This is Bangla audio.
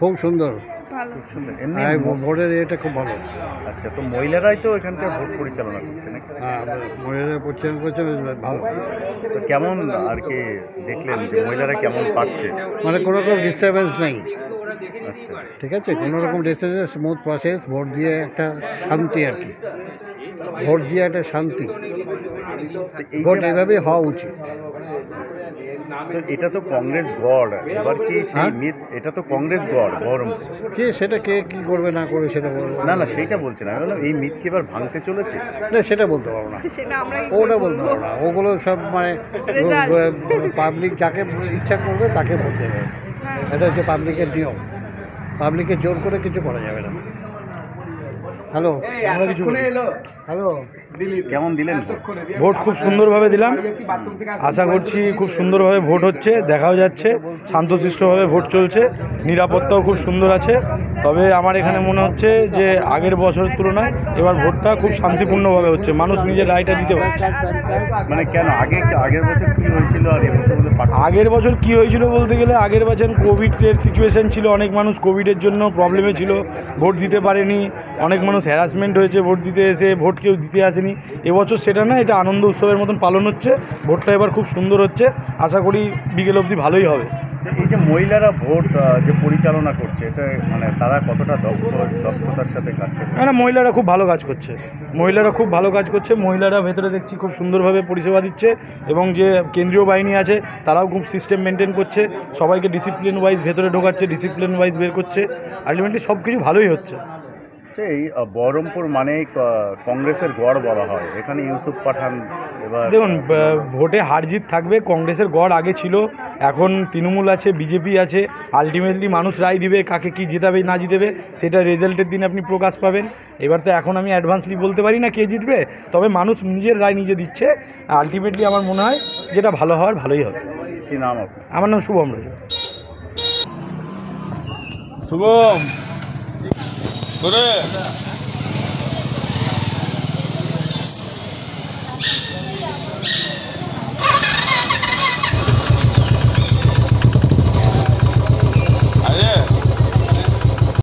খুব সুন্দর, ভালো। খুব সুন্দর। এমনি হ্যাঁ, ভোটের এটা খুব ভালো। আচ্ছা, তো মহিলারাই তো এখানকার ভোট পরিচালনা করছে নাকি? হ্যাঁ, মহিলারা পরিচালনা করছে, বেশ ভালো। তো কেমন আর কি দেখলেন যে মহিলারা কেমন পাচ্ছে? মানে কোনো রকম ডিস্টারবেন্স নেই, আচ্ছা, ঠিক আছে, কোনো রকম ডিস্টারবেন্স, স্মুথ প্রসেস, ভোট দিয়ে একটা শান্তি আর কি, ভোট দিয়ে একটা শান্তি, ভোট এইভাবেই হওয়া উচিত। তো এটা তো কংগ্রেস গড়, এবার কি সেই হ্যাঁ? মিথ? এটা তো কংগ্রেস গড় বহরমপুর। কে সেটা কে কী করবে না করবে সেটা বলবো না না, সেইটা বলছি না, আমি বললাম এই মিথ কি এবার ভাঙতে চলেছে? না, সেটা বলতে পারবো না, সেটা আমরা কি ওটা করে বলতে বলবো? পারবো না। ওগুলো সব মানে Result. পাবলিক যাকে ইচ্ছা করবে তাকে ভোট দেবে, হ্যাঁ। এটা হচ্ছে পাবলিকের নিয়ম, পাবলিকের জোর করে কিছু করা যাবে না। হ্যালো, আমরা কিছু হ্যালো, কেমন দিলেন ভোট? ভোট খুব সুন্দরভাবে দিলাম, আশা করছি খুব সুন্দরভাবে ভোট হচ্ছে, দেখাও যাচ্ছে শান্তশিষ্টভাবে ভোট চলছে, নিরাপত্তাও খুব সুন্দর আছে। তবে আমার এখানে মনে হচ্ছে যে আগের বছরের তুলনায় এবার ভোটটা খুব শান্তিপূর্ণভাবে হচ্ছে, মানুষ নিজের রায়টা দিতে পারছে। মানে কেন আগের বছর কি হয়েছিল আর এবছর মধ্যে আগের বছর কি হয়েছিল বলতে গেলে আগের বছর কোভিডের সিচুয়েশন ছিল, অনেক মানুষ কোভিডের জন্য প্রবলেমে ছিল, ভোট দিতে পারেনি, অনেক মানুষ হ্যারাসমেন্ট হয়েছে ভোট দিতে এসে, ভোট কেউ দিতে আসেনি। এবছর সেটা না, এটা আনন্দ উৎসবের মতন পালন হচ্ছে, ভোটটা এবার খুব সুন্দর হচ্ছে, আশা করি বিকেল অবধি ভালোই হবে। এই যে মহিলারা ভোট যে পরিচালনা করছে, এটা মানে তারা কতটা দক্ষতার সাথে কাজ করছে? না, মহিলারা খুব ভালো কাজ করছে, মহিলারা খুব ভালো কাজ করছে, মহিলারা ভেতরে দেখছি খুব সুন্দরভাবে পরিষেবা দিচ্ছে, এবং যে কেন্দ্রীয় বাহিনী আছে তারাও খুব সিস্টেম মেনটেন করছে, সবাইকে ডিসিপ্লিন ওয়াইজ ভেতরে ঢোকাচ্ছে, ডিসিপ্লিন ওয়াইজ বের করছে, আলটিমেটলি সব কিছু ভালোই হচ্ছে। এই বহরমপুর মানে কংগ্রেসের গড় বলা হয়, এখানে ইউসুফ পাঠান এবার দেখুন, ভোটে হার জিত থাকবে, কংগ্রেসের গড় আগে ছিল, এখন তৃণমূল আছে, বিজেপি আছে, আলটিমেটলি মানুষ রায় দিবে কাকে কি জেতাবে না জিতবে, সেটা রেজাল্টের দিন আপনি প্রকাশ পাবেন। এবার তো এখন আমি অ্যাডভান্সলি বলতে পারি না কে জিতবে, তবে মানুষ নিজের রায় নিজে দিচ্ছে, আলটিমেটলি আমার মনে হয় যেটা ভালো হওয়ার ভালোই হবে। কি নাম আপনার? আমার নাম শুভম রাজা। শুভম করে